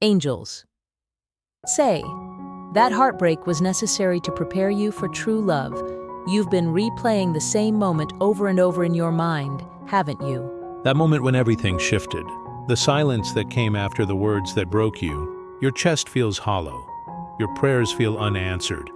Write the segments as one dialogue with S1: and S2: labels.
S1: Angels. Say, that heartbreak was necessary to prepare you for true love. You've been replaying the same moment over and over in your mind, haven't you?
S2: That moment when everything shifted. The silence that came after the words that broke you. Your chest feels hollow. Your prayers feel unanswered.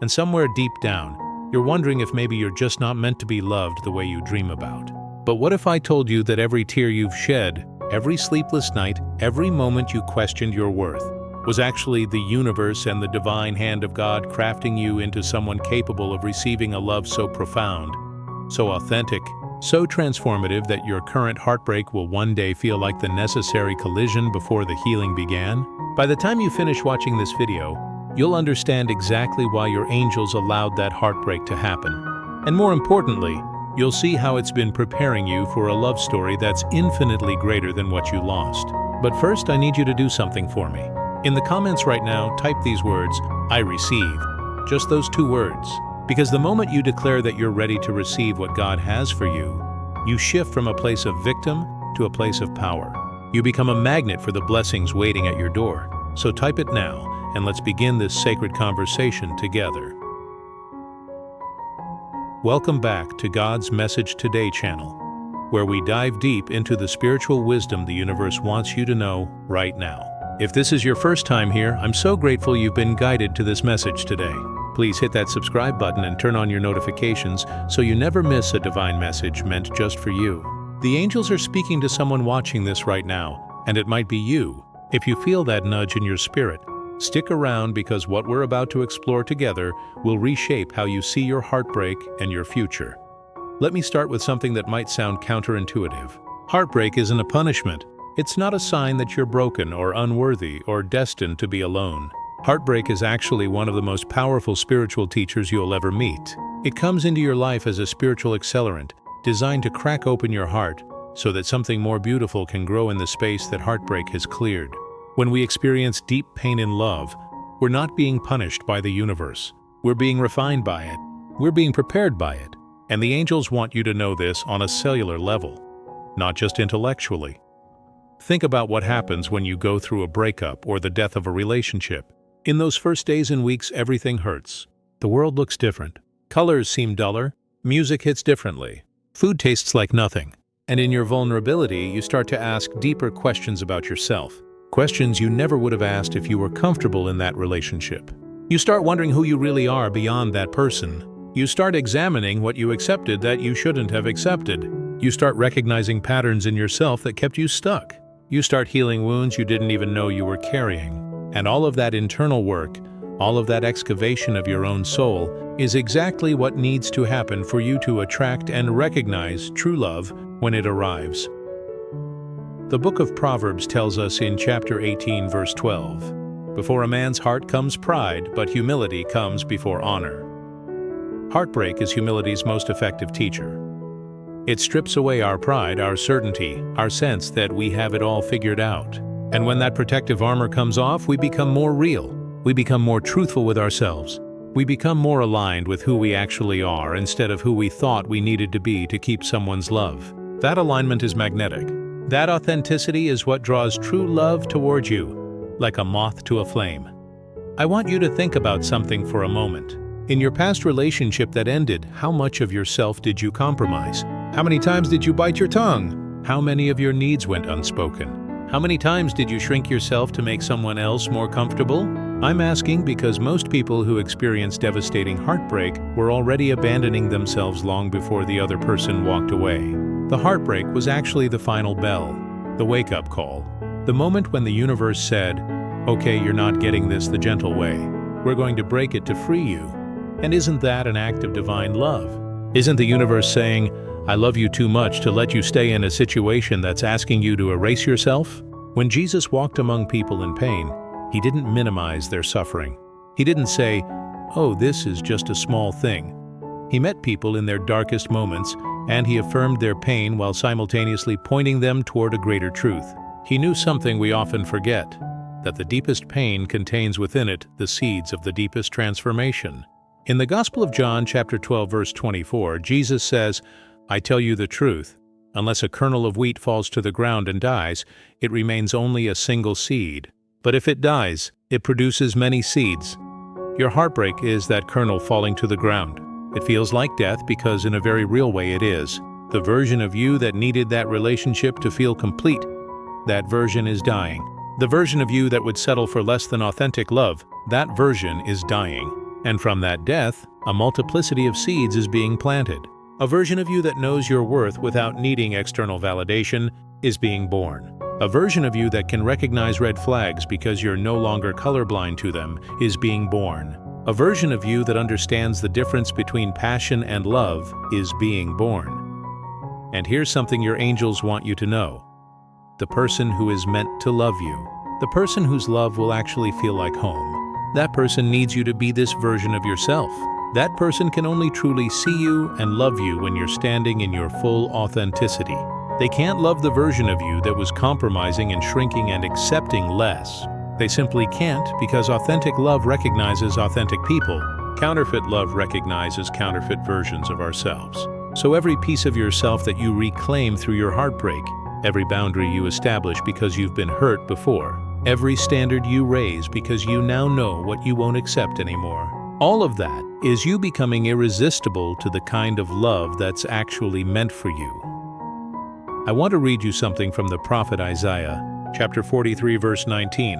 S2: And somewhere deep down, you're wondering if maybe you're just not meant to be loved the way you dream about. But what if I told you that every tear you've shed, every sleepless night, every moment you questioned your worth, was actually the universe and the divine hand of God crafting you into someone capable of receiving a love so profound, so authentic, so transformative that your current heartbreak will one day feel like the necessary collision before the healing began? By the time you finish watching this video, you'll understand exactly why your angels allowed that heartbreak to happen. And more importantly, you'll see how it's been preparing you for a love story that's infinitely greater than what you lost. But first, I need you to do something for me. In the comments right now, type these words, "I receive." Just those two words. Because the moment you declare that you're ready to receive what God has for you, you shift from a place of victim to a place of power. You become a magnet for the blessings waiting at your door. So type it now, and let's begin this sacred conversation together. Welcome back to God's Message Today channel, where we dive deep into the spiritual wisdom the universe wants you to know right now. If this is your first time here, I'm so grateful you've been guided to this message today. Please hit that subscribe button and turn on your notifications so you never miss a divine message meant just for you. The angels are speaking to someone watching this right now, and it might be you. If you feel that nudge in your spirit, stick around because what we're about to explore together will reshape how you see your heartbreak and your future. Let me start with something that might sound counterintuitive. Heartbreak isn't a punishment. It's not a sign that you're broken or unworthy or destined to be alone. Heartbreak is actually one of the most powerful spiritual teachers you'll ever meet. It comes into your life as a spiritual accelerant, designed to crack open your heart so that something more beautiful can grow in the space that heartbreak has cleared. When we experience deep pain in love, we're not being punished by the universe. We're being refined by it. We're being prepared by it. And the angels want you to know this on a cellular level, not just intellectually. Think about what happens when you go through a breakup or the death of a relationship. In those first days and weeks, everything hurts. The world looks different. Colors seem duller. Music hits differently. Food tastes like nothing. And in your vulnerability, you start to ask deeper questions about yourself. Questions you never would have asked if you were comfortable in that relationship. You start wondering who you really are beyond that person. You start examining what you accepted that you shouldn't have accepted. You start recognizing patterns in yourself that kept you stuck. You start healing wounds you didn't even know you were carrying. And all of that internal work, all of that excavation of your own soul, is exactly what needs to happen for you to attract and recognize true love when it arrives. The book of Proverbs tells us in chapter 18, verse 12, "Before a man's heart comes pride, but humility comes before honor." Heartbreak is humility's most effective teacher. It strips away our pride, our certainty, our sense that we have it all figured out. And when that protective armor comes off, we become more real. We become more truthful with ourselves. We become more aligned with who we actually are instead of who we thought we needed to be to keep someone's love. That alignment is magnetic. That authenticity is what draws true love towards you, like a moth to a flame. I want you to think about something for a moment. In your past relationship that ended, how much of yourself did you compromise? How many times did you bite your tongue? How many of your needs went unspoken? How many times did you shrink yourself to make someone else more comfortable? I'm asking because most people who experience devastating heartbreak were already abandoning themselves long before the other person walked away. The heartbreak was actually the final bell, the wake-up call, the moment when the universe said, "Okay, you're not getting this the gentle way. We're going to break it to free you." And isn't that an act of divine love? Isn't the universe saying, "I love you too much to let you stay in a situation that's asking you to erase yourself"? When Jesus walked among people in pain, he didn't minimize their suffering. He didn't say, "Oh, this is just a small thing." He met people in their darkest moments, and he affirmed their pain while simultaneously pointing them toward a greater truth. He knew something we often forget, that the deepest pain contains within it the seeds of the deepest transformation. In the Gospel of John, chapter 12, verse 24, Jesus says, "I tell you the truth, unless a kernel of wheat falls to the ground and dies, it remains only a single seed. But if it dies, it produces many seeds. Your heartbreak is that kernel falling to the ground. It feels like death because in a very real way it is. The version of you that needed that relationship to feel complete, that version is dying. The version of you that would settle for less than authentic love, that version is dying. And from that death, a multiplicity of seeds is being planted. A version of you that knows your worth without needing external validation is being born. A version of you that can recognize red flags because you're no longer colorblind to them is being born. A version of you that understands the difference between passion and love is being born. And here's something your angels want you to know. The person who is meant to love you, the person whose love will actually feel like home, that person needs you to be this version of yourself. That person can only truly see you and love you when you're standing in your full authenticity. They can't love the version of you that was compromising and shrinking and accepting less. They simply can't because authentic love recognizes authentic people. Counterfeit love recognizes counterfeit versions of ourselves. So every piece of yourself that you reclaim through your heartbreak, every boundary you establish because you've been hurt before, every standard you raise because you now know what you won't accept anymore, all of that is you becoming irresistible to the kind of love that's actually meant for you. I want to read you something from the prophet Isaiah, chapter 43, verse 19.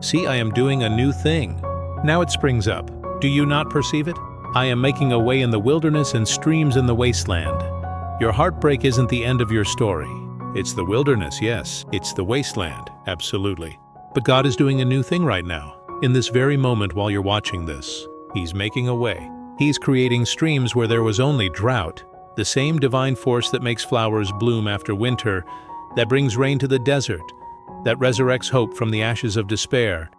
S2: See, I am doing a new thing. Now it springs up. Do you not perceive it? I am making a way in the wilderness and streams in the wasteland. Your heartbreak isn't the end of your story. It's the wilderness, yes. It's the wasteland, absolutely. But God is doing a new thing right now. In this very moment while you're watching this, He's making a way. He's creating streams where there was only drought. The same divine force that makes flowers bloom after winter, that brings rain to the desert, that resurrects hope from the ashes of despair.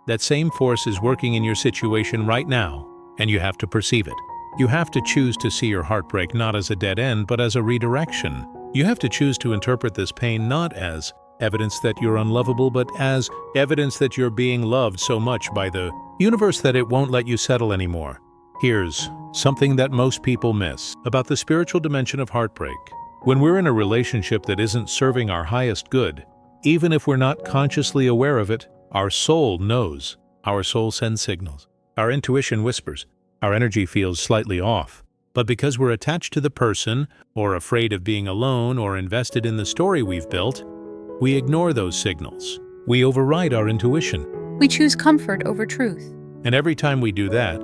S2: That same force is working in your situation right now, and you have to perceive it. You have to choose to see your heartbreak not as a dead end, but as a redirection. You have to choose to interpret this pain not as evidence that you're unlovable, but as evidence that you're being loved so much by the universe that it won't let you settle anymore. Here's something that most people miss about the spiritual dimension of heartbreak. When we're in a relationship that isn't serving our highest good, even if we're not consciously aware of it, our soul knows. Our soul sends signals. Our intuition whispers. Our energy feels slightly off. But because we're attached to the person, or afraid of being alone, or invested in the story we've built, we ignore those signals. We override our intuition.
S1: We choose comfort over truth.
S2: And every time we do that,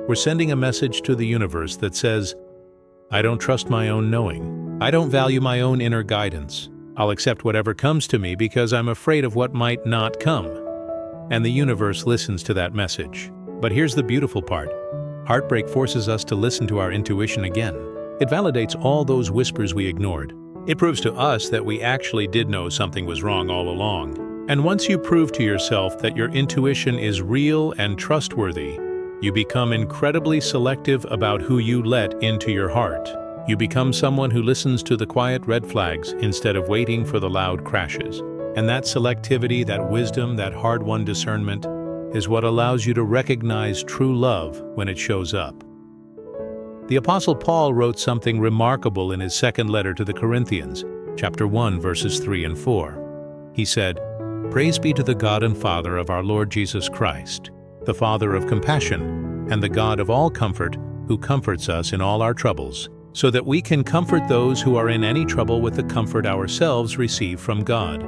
S2: we're sending a message to the universe that says, I don't trust my own knowing. I don't value my own inner guidance. I'll accept whatever comes to me because I'm afraid of what might not come. And the universe listens to that message. But here's the beautiful part. Heartbreak forces us to listen to our intuition again. It validates all those whispers we ignored. It proves to us that we actually did know something was wrong all along. And once you prove to yourself that your intuition is real and trustworthy, you become incredibly selective about who you let into your heart. You become someone who listens to the quiet red flags instead of waiting for the loud crashes. And that selectivity, that wisdom, that hard-won discernment is what allows you to recognize true love when it shows up. The Apostle Paul wrote something remarkable in his second letter to the Corinthians, chapter 1, verses 3 and 4. He said, Praise be to the God and Father of our Lord Jesus Christ, the Father of compassion, and the God of all comfort, who comforts us in all our troubles, so that we can comfort those who are in any trouble with the comfort ourselves receive from God.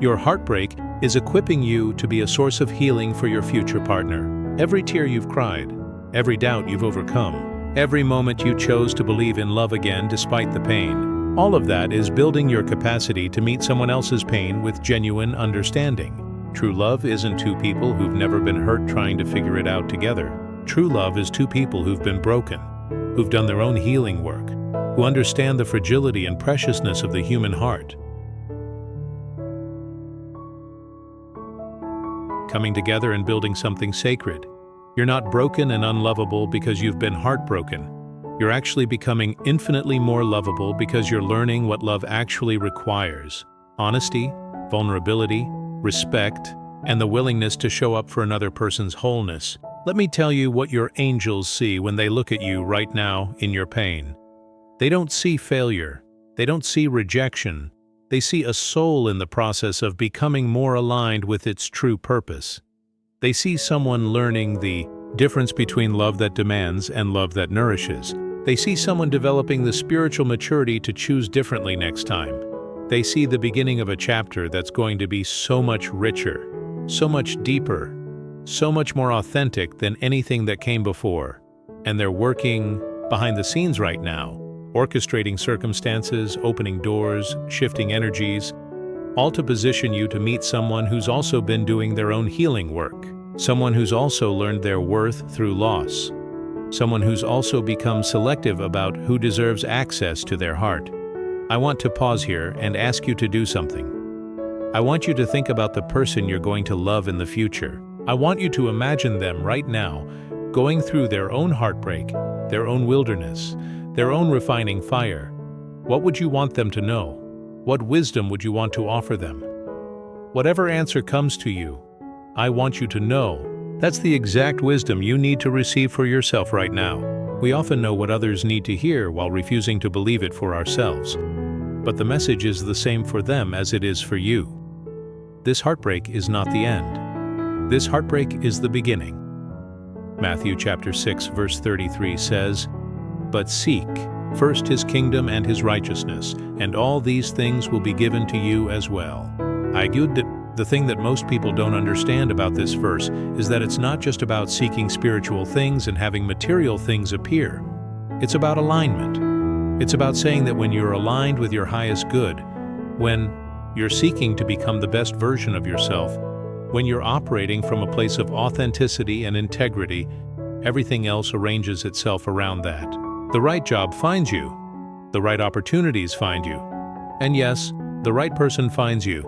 S2: Your heartbreak is equipping you to be a source of healing for your future partner. Every tear you've cried, every doubt you've overcome, every moment you chose to believe in love again despite the pain, all of that is building your capacity to meet someone else's pain with genuine understanding. True love isn't two people who've never been hurt trying to figure it out together. True love is two people who've been broken, who've done their own healing work, who understand the fragility and preciousness of the human heart. Coming together and building something sacred. You're not broken and unlovable because you've been heartbroken. You're actually becoming infinitely more lovable because you're learning what love actually requires: honesty, vulnerability, respect, and the willingness to show up for another person's wholeness. Let me tell you what your angels see when they look at you right now in your pain. They don't see failure. They don't see rejection. They see a soul in the process of becoming more aligned with its true purpose. They see someone learning the difference between love that demands and love that nourishes. They see someone developing the spiritual maturity to choose differently next time. They see the beginning of a chapter that's going to be so much richer, so much deeper, so much more authentic than anything that came before. And they're working behind the scenes right now, orchestrating circumstances, opening doors, shifting energies, all to position you to meet someone who's also been doing their own healing work, someone who's also learned their worth through loss, someone who's also become selective about who deserves access to their heart. I want to pause here and ask you to do something. I want you to think about the person you're going to love in the future. I want you to imagine them right now going through their own heartbreak, their own wilderness, their own refining fire. What would you want them to know? What wisdom would you want to offer them? Whatever answer comes to you, I want you to know that's the exact wisdom you need to receive for yourself right now. We often know what others need to hear while refusing to believe it for ourselves. But the message is the same for them as it is for you. This heartbreak is not the end. This heartbreak is the beginning. Matthew chapter 6 verse 33 says, "But seek first his kingdom and his righteousness, and all these things will be given to you as well." The thing that most people don't understand about this verse is that it's not just about seeking spiritual things and having material things appear. It's about alignment. It's about saying that when you're aligned with your highest good, when you're seeking to become the best version of yourself, when you're operating from a place of authenticity and integrity, everything else arranges itself around that. The right job finds you. The right opportunities find you. And yes, the right person finds you.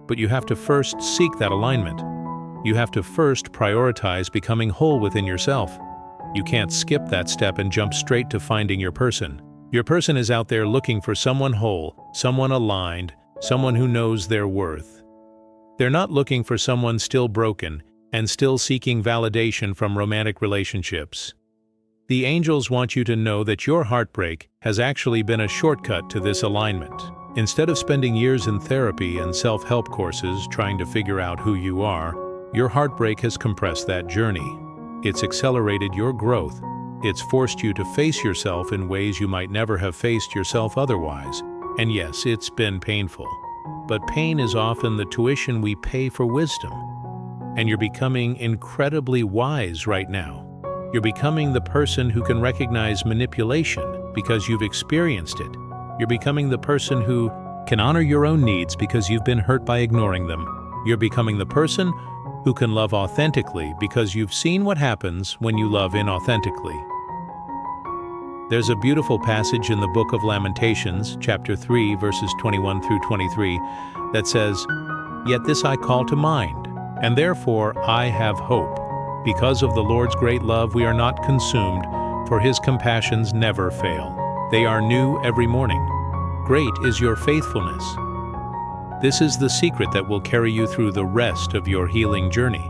S2: But you have to first seek that alignment. You have to first prioritize becoming whole within yourself. You can't skip that step and jump straight to finding your person. Your person is out there looking for someone whole, someone aligned, someone who knows their worth. They're not looking for someone still broken and still seeking validation from romantic relationships. The angels want you to know that your heartbreak has actually been a shortcut to this alignment. Instead of spending years in therapy and self-help courses trying to figure out who you are, your heartbreak has compressed that journey. It's accelerated your growth. It's forced you to face yourself in ways you might never have faced yourself otherwise. And yes, it's been painful. But pain is often the tuition we pay for wisdom. And you're becoming incredibly wise right now. You're becoming the person who can recognize manipulation because you've experienced it. You're becoming the person who can honor your own needs because you've been hurt by ignoring them. You're becoming the person who can love authentically because you've seen what happens when you love inauthentically. There's a beautiful passage in the book of Lamentations, chapter 3, verses 21 through 23, that says, "Yet this I call to mind, and therefore I have hope. Because of the Lord's great love we are not consumed, for his compassions never fail. They are new every morning. Great is your faithfulness." This is the secret that will carry you through the rest of your healing journey.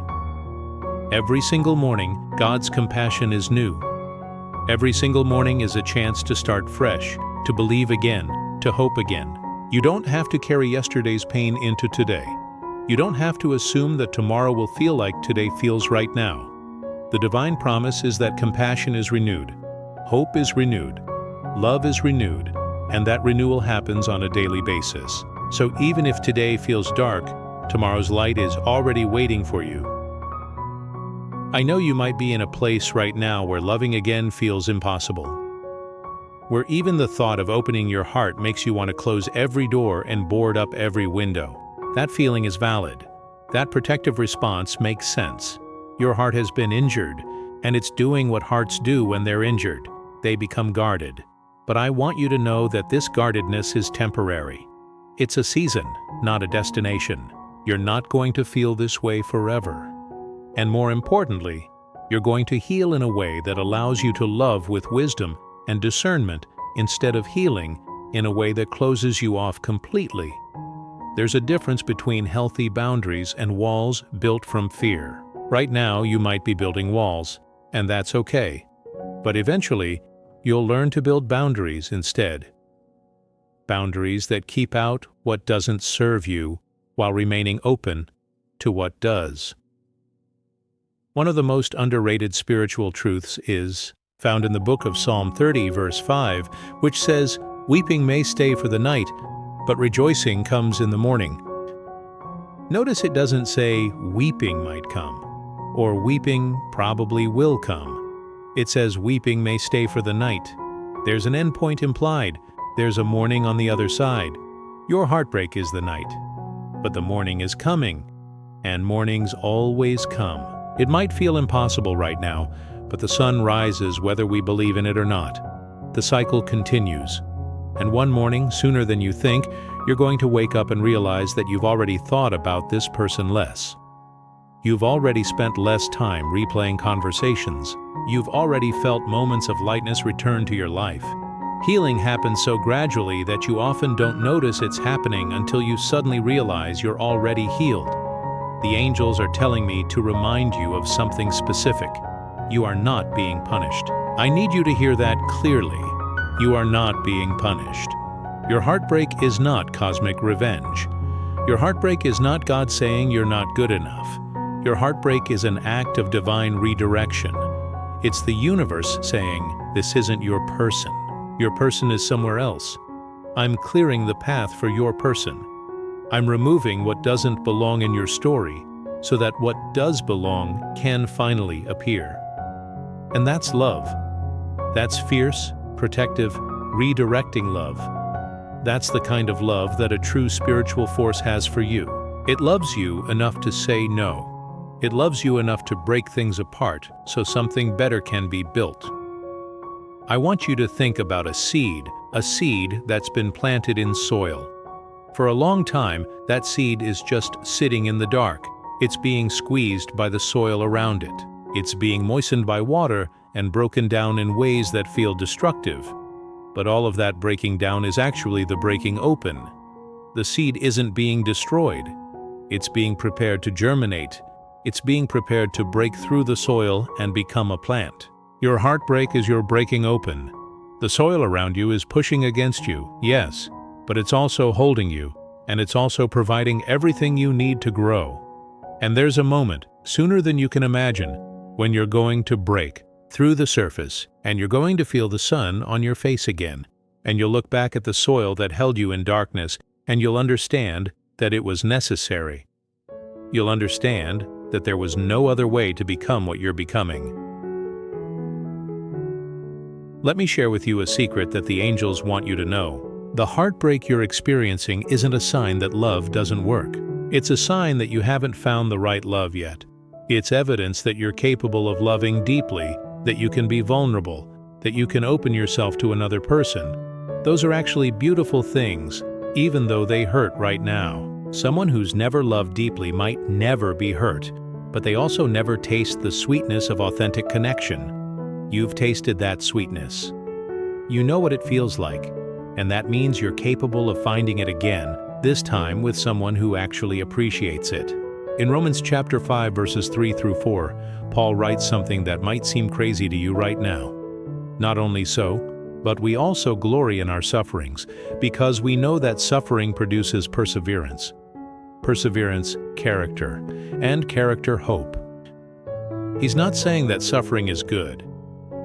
S2: Every single morning, God's compassion is new. Every single morning is a chance to start fresh, to believe again, to hope again. You don't have to carry yesterday's pain into today. You don't have to assume that tomorrow will feel like today feels right now. The divine promise is that compassion is renewed, hope is renewed, love is renewed, and that renewal happens on a daily basis. So even if today feels dark, tomorrow's light is already waiting for you. I know you might be in a place right now where loving again feels impossible, where even the thought of opening your heart makes you want to close every door and board up every window. That feeling is valid. That protective response makes sense. Your heart has been injured, and it's doing what hearts do when they're injured. They become guarded. But I want you to know that this guardedness is temporary. It's a season, not a destination. You're not going to feel this way forever. And more importantly, you're going to heal in a way that allows you to love with wisdom and discernment instead of healing in a way that closes you off completely. There's a difference between healthy boundaries and walls built from fear. Right now, you might be building walls, and that's okay. But eventually, you'll learn to build boundaries instead. boundaries that keep out what doesn't serve you while remaining open to what does. One of the most underrated spiritual truths is found in the book of Psalm 30, verse 5, which says, "Weeping may stay for the night, but rejoicing comes in the morning." Notice it doesn't say weeping might come, or weeping probably will come. It says weeping may stay for the night. There's an endpoint implied. There's a morning on the other side. Your heartbreak is the night, but the morning is coming, and mornings always come. It might feel impossible right now, but the sun rises whether we believe in it or not. The cycle continues. And one morning, sooner than you think, you're going to wake up and realize that you've already thought about this person less. You've already spent less time replaying conversations. You've already felt moments of lightness return to your life. Healing happens so gradually that you often don't notice it's happening until you suddenly realize you're already healed. The angels are telling me to remind you of something specific. You are not being punished. I need you to hear that clearly. You are not being punished. Your heartbreak is not cosmic revenge. Your heartbreak is not God saying you're not good enough. Your heartbreak is an act of divine redirection. It's the universe saying, this isn't your person. Your person is somewhere else. I'm clearing the path for your person. I'm removing what doesn't belong in your story so that what does belong can finally appear. And that's love. That's fierce, protective, redirecting love. That's the kind of love that a true spiritual force has for you. It loves you enough to say no. It loves you enough to break things apart so something better can be built. I want you to think about a seed that's been planted in soil. For a long time, that seed is just sitting in the dark. It's being squeezed by the soil around it. It's being moistened by water and broken down in ways that feel destructive. But all of that breaking down is actually the breaking open. The seed isn't being destroyed. It's being prepared to germinate. It's being prepared to break through the soil and become a plant. Your heartbreak is your breaking open. The soil around you is pushing against you, yes, but it's also holding you, and it's also providing everything you need to grow. And there's a moment, sooner than you can imagine, when you're going to break through the surface, and you're going to feel the sun on your face again, and you'll look back at the soil that held you in darkness, and you'll understand that it was necessary. You'll understand that there was no other way to become what you're becoming. Let me share with you a secret that the angels want you to know. The heartbreak you're experiencing isn't a sign that love doesn't work. It's a sign that you haven't found the right love yet. It's evidence that you're capable of loving deeply, that you can be vulnerable, that you can open yourself to another person. Those are actually beautiful things, even though they hurt right now. Someone who's never loved deeply might never be hurt, but they also never taste the sweetness of authentic connection. You've tasted that sweetness. You know what it feels like, and that means you're capable of finding it again, this time with someone who actually appreciates it. In Romans chapter 5, verses 3 through 4, Paul writes something that might seem crazy to you right now. Not only so, but we also glory in our sufferings, because we know that suffering produces perseverance. Perseverance, character, and character, hope. He's not saying that suffering is good.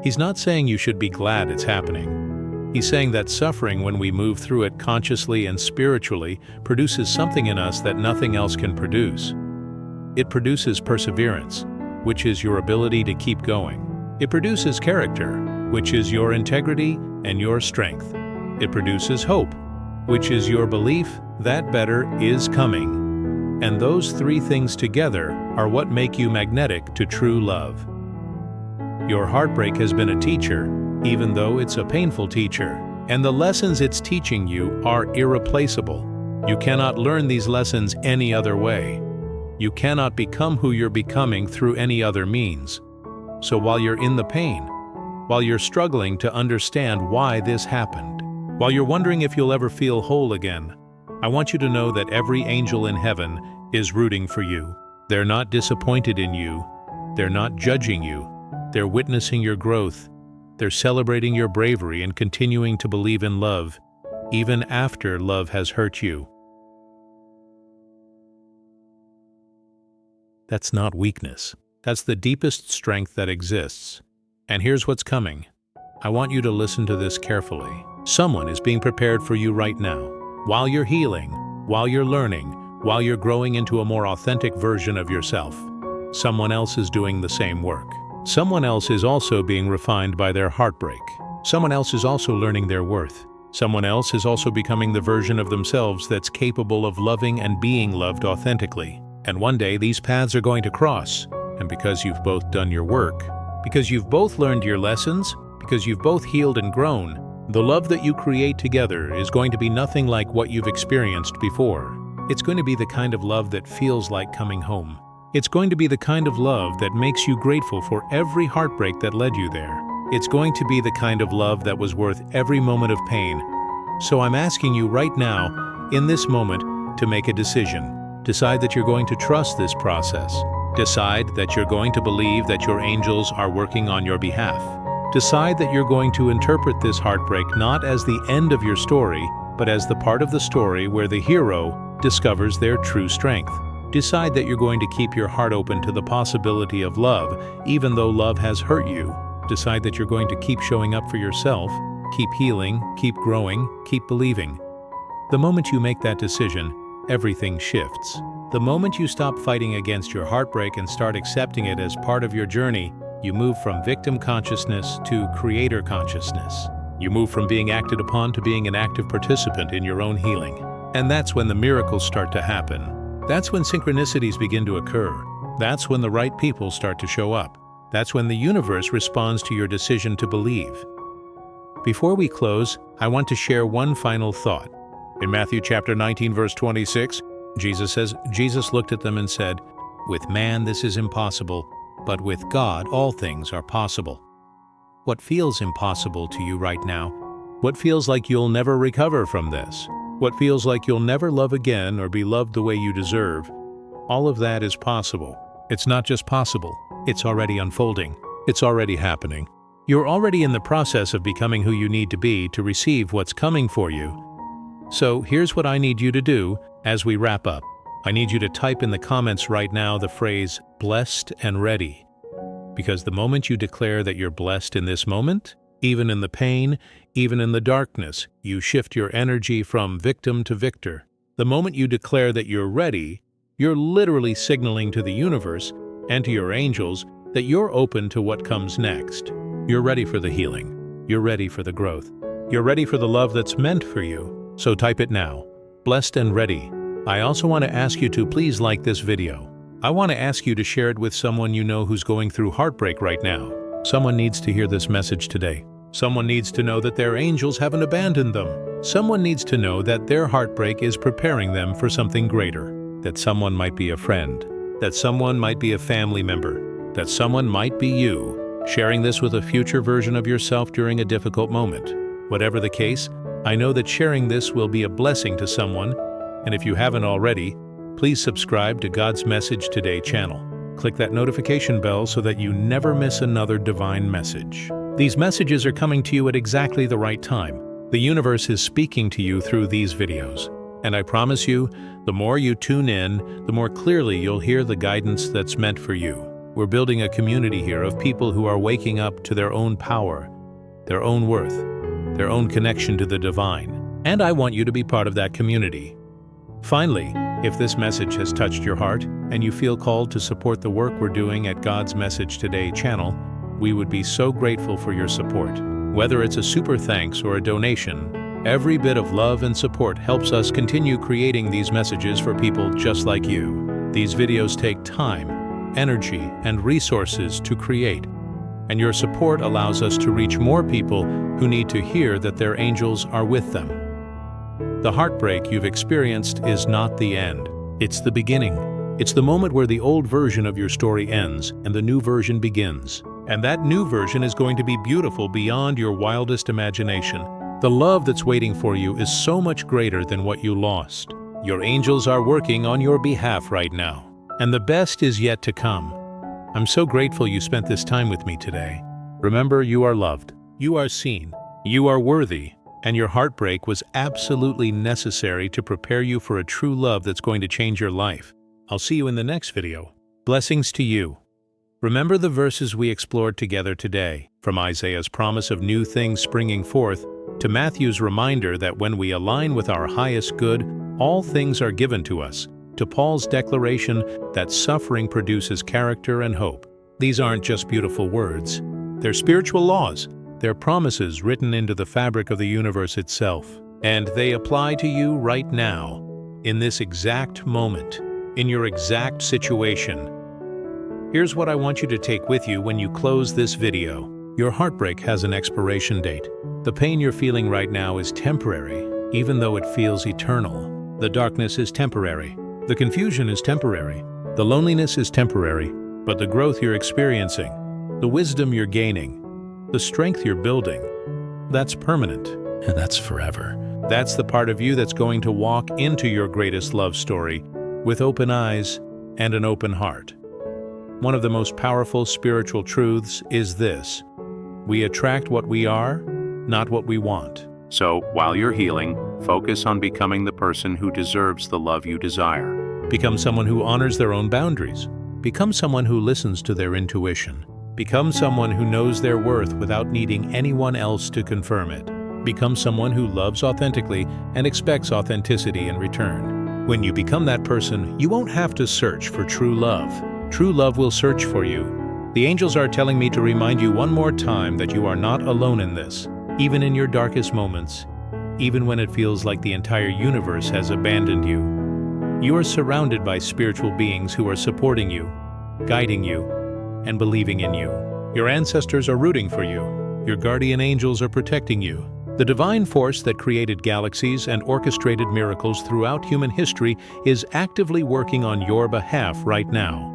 S2: He's not saying you should be glad it's happening. He's saying that suffering, when we move through it consciously and spiritually, produces something in us that nothing else can produce. It produces perseverance, which is your ability to keep going. It produces character, which is your integrity and your strength. It produces hope, which is your belief that better is coming. And those three things together are what make you magnetic to true love. Your heartbreak has been a teacher, even though it's a painful teacher, and the lessons it's teaching you are irreplaceable. You cannot learn these lessons any other way. You cannot become who you're becoming through any other means. So while you're in the pain, while you're struggling to understand why this happened, while you're wondering if you'll ever feel whole again, I want you to know that every angel in heaven is rooting for you. They're not disappointed in you. They're not judging you. They're witnessing your growth. They're celebrating your bravery and continuing to believe in love. even after love has hurt you. That's not weakness. That's the deepest strength that exists. And here's what's coming. I want you to listen to this carefully. Someone is being prepared for you right now. While you're healing, while you're learning, while you're growing into a more authentic version of yourself, someone else is doing the same work. Someone else is also being refined by their heartbreak. Someone else is also learning their worth. Someone else is also becoming the version of themselves that's capable of loving and being loved authentically. And one day these paths are going to cross. And because you've both done your work, because you've both learned your lessons, because you've both healed and grown, the love that you create together is going to be nothing like what you've experienced before. It's going to be the kind of love that feels like coming home. It's going to be the kind of love that makes you grateful for every heartbreak that led you there. It's going to be the kind of love that was worth every moment of pain. So I'm asking you right now, in this moment, to make a decision. Decide that you're going to trust this process. Decide that you're going to believe that your angels are working on your behalf. Decide that you're going to interpret this heartbreak not as the end of your story, but as the part of the story where the hero discovers their true strength. Decide that you're going to keep your heart open to the possibility of love, even though love has hurt you. Decide that you're going to keep showing up for yourself, keep healing, keep growing, keep believing. The moment you make that decision, everything shifts. The moment you stop fighting against your heartbreak and start accepting it as part of your journey, you move from victim consciousness to creator consciousness. You move from being acted upon to being an active participant in your own healing. And that's when the miracles start to happen. That's when synchronicities begin to occur. That's when the right people start to show up. That's when the universe responds to your decision to believe. Before we close, I want to share one final thought. In Matthew chapter 19, verse 26, Jesus says, Jesus looked at them and said, "With man this is impossible, but with God all things are possible." What feels impossible to you right now? What feels like you'll never recover from this? What feels like you'll never love again or be loved the way you deserve? All of that is possible. It's not just possible, it's already unfolding. It's already happening. You're already in the process of becoming who you need to be to receive what's coming for you. So here's what I need you to do as we wrap up. I need you to type in the comments right now the phrase blessed and ready. Because the moment you declare that you're blessed in this moment, even in the pain, even in the darkness, you shift your energy from victim to victor. The moment you declare that you're ready, you're literally signaling to the universe and to your angels that you're open to what comes next. You're ready for the healing. You're ready for the growth. You're ready for the love that's meant for you. So type it now. Blessed and ready. I also want to ask you to please like this video. I want to ask you to share it with someone you know who's going through heartbreak right now. Someone needs to hear this message today. Someone needs to know that their angels haven't abandoned them. Someone needs to know that their heartbreak is preparing them for something greater. That someone might be a friend. That someone might be a family member. That someone might be you, sharing this with a future version of yourself during a difficult moment. Whatever the case, I know that sharing this will be a blessing to someone, and if you haven't already, please subscribe to God's Message Today channel. Click that notification bell so that you never miss another divine message. These messages are coming to you at exactly the right time. The universe is speaking to you through these videos. And I promise you, the more you tune in, the more clearly you'll hear the guidance that's meant for you. We're building a community here of people who are waking up to their own power, their own worth, their own connection to the divine. And I want you to be part of that community. Finally, if this message has touched your heart and you feel called to support the work we're doing at God's Message Today channel, we would be so grateful for your support. Whether it's a super thanks or a donation, every bit of love and support helps us continue creating these messages for people just like you. These videos take time, energy, and resources to create, and your support allows us to reach more people who need to hear that their angels are with them. The heartbreak you've experienced is not the end. It's the beginning. It's the moment where the old version of your story ends and the new version begins. And that new version is going to be beautiful beyond your wildest imagination. The love that's waiting for you is so much greater than what you lost. Your angels are working on your behalf right now, and the best is yet to come. I'm so grateful you spent this time with me today. Remember, you are loved, you are seen, you are worthy, And your heartbreak was absolutely necessary to prepare you for a true love that's going to change your life. I'll see you in the next video. Blessings to you. Remember the verses we explored together today, from Isaiah's promise of new things springing forth, to Matthew's reminder that when we align with our highest good, all things are given to us, to Paul's declaration that suffering produces character and hope. These aren't just beautiful words. They're spiritual laws. They're promises written into the fabric of the universe itself. And they apply to you right now, in this exact moment, in your exact situation. Here's what I want you to take with you when you close this video. Your heartbreak has an expiration date. The pain you're feeling right now is temporary, even though it feels eternal. The darkness is temporary. The confusion is temporary. The loneliness is temporary. But the growth you're experiencing, the wisdom you're gaining, the strength you're building, that's permanent. And that's forever. That's the part of you that's going to walk into your greatest love story with open eyes and an open heart. One of the most powerful spiritual truths is this: we attract what we are, not what we want. So, while you're healing, focus on becoming the person who deserves the love you desire. Become someone who honors their own boundaries. Become someone who listens to their intuition. Become someone who knows their worth without needing anyone else to confirm it. Become someone who loves authentically and expects authenticity in return. When you become that person, you won't have to search for true love. True love will search for you. The angels are telling me to remind you one more time that you are not alone in this, even in your darkest moments, even when it feels like the entire universe has abandoned you. You are surrounded by spiritual beings who are supporting you, guiding you, and believing in you. Your ancestors are rooting for you. Your guardian angels are protecting you. The divine force that created galaxies and orchestrated miracles throughout human history is actively working on your behalf right now.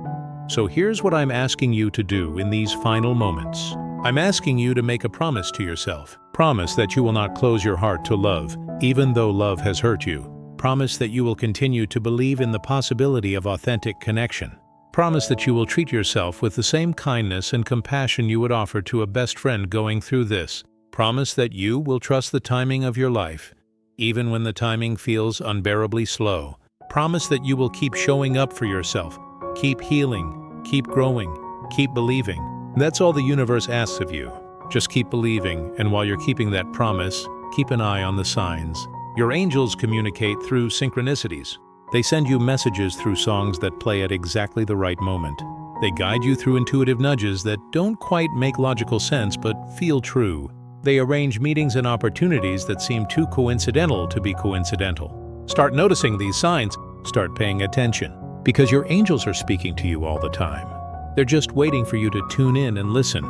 S2: So here's what I'm asking you to do in these final moments. I'm asking you to make a promise to yourself. Promise that you will not close your heart to love, even though love has hurt you. Promise that you will continue to believe in the possibility of authentic connection. Promise that you will treat yourself with the same kindness and compassion you would offer to a best friend going through this. Promise that you will trust the timing of your life, even when the timing feels unbearably slow. Promise that you will keep showing up for yourself, keep healing, keep growing, keep believing. That's all the universe asks of you. Just keep believing, and while you're keeping that promise, keep an eye on the signs. Your angels communicate through synchronicities. They send you messages through songs that play at exactly the right moment. They guide you through intuitive nudges that don't quite make logical sense but feel true. They arrange meetings and opportunities that seem too coincidental to be coincidental. Start noticing these signs. Start paying attention, because your angels are speaking to you all the time. They're just waiting for you to tune in and listen.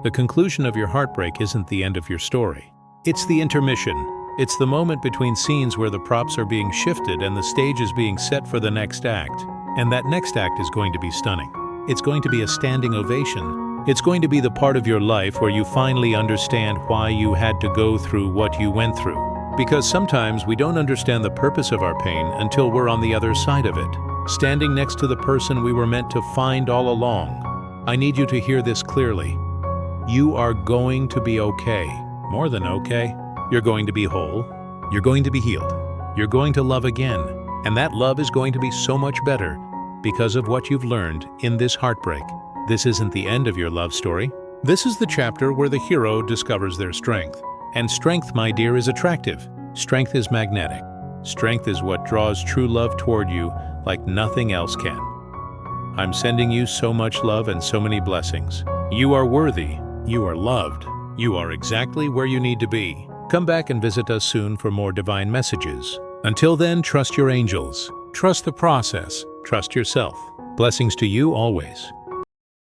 S2: The conclusion of your heartbreak isn't the end of your story. It's the intermission. It's the moment between scenes where the props are being shifted and the stage is being set for the next act. And that next act is going to be stunning. It's going to be a standing ovation. It's going to be the part of your life where you finally understand why you had to go through what you went through. Because sometimes we don't understand the purpose of our pain until we're on the other side of it, standing next to the person we were meant to find all along. I need you to hear this clearly. You are going to be okay. More than okay. You're going to be whole. You're going to be healed. You're going to love again. And that love is going to be so much better because of what you've learned in this heartbreak. This isn't the end of your love story. This is the chapter where the hero discovers their strength. And strength, my dear, is attractive. Strength is magnetic. Strength is what draws true love toward you like nothing else can. I'm sending you so much love and so many blessings. You are worthy. You are loved. You are exactly where you need to be. Come back and visit us soon for more divine messages. Until then, trust your angels. Trust the process. Trust yourself. Blessings to you always.